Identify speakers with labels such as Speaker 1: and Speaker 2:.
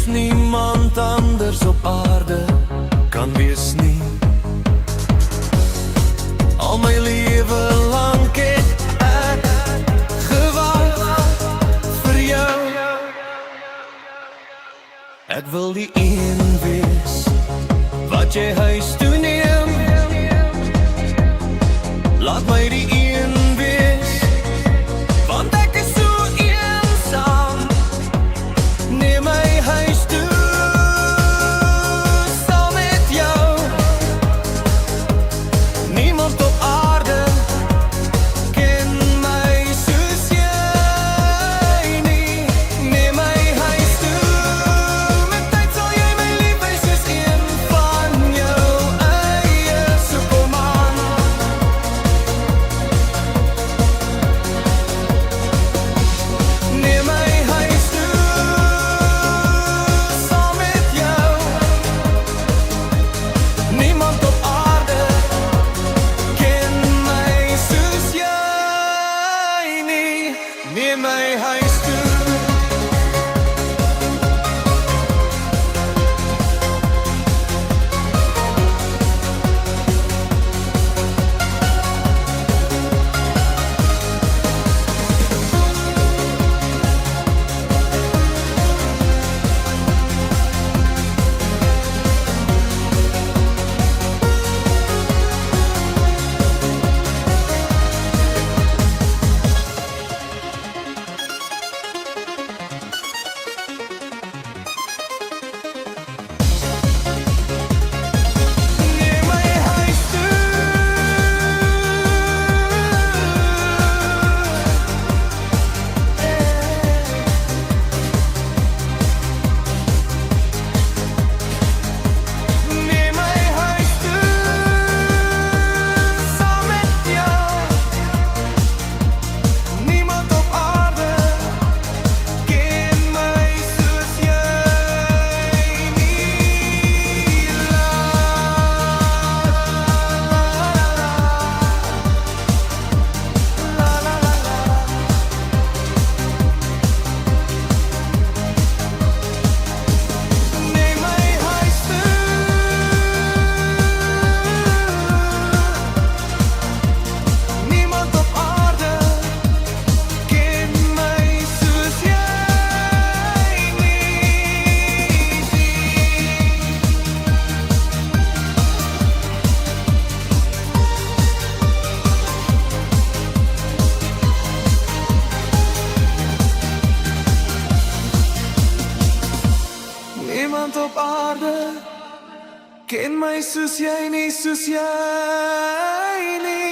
Speaker 1: niemand anders op aarde kan wees nie. Al my lewe lank het ek gewag vir jou. Ek wil die een wees wat jy huis toe neem. Laat my die een wees, want ek is so eensaam. Neem my huis toe, saam met jou. Niemand op aarde ken my soos jy nie. Neem my huis toe, met tyd sal jy my lief hê soos een van jou eie. So kom aan. Neem my huis toe, saam met jou. Niemand op aarde ken my soos jy nie. Neem my huis toe. Neem my huis toe. Neem my huis toe, saam met jou. Niemand op aarde ken my soos jy nie. La la la la. Neem my huis toe. Niemand op aarde ken my soos jy nie. Niemand op aarde ken my soos jy nie, soos jy nie.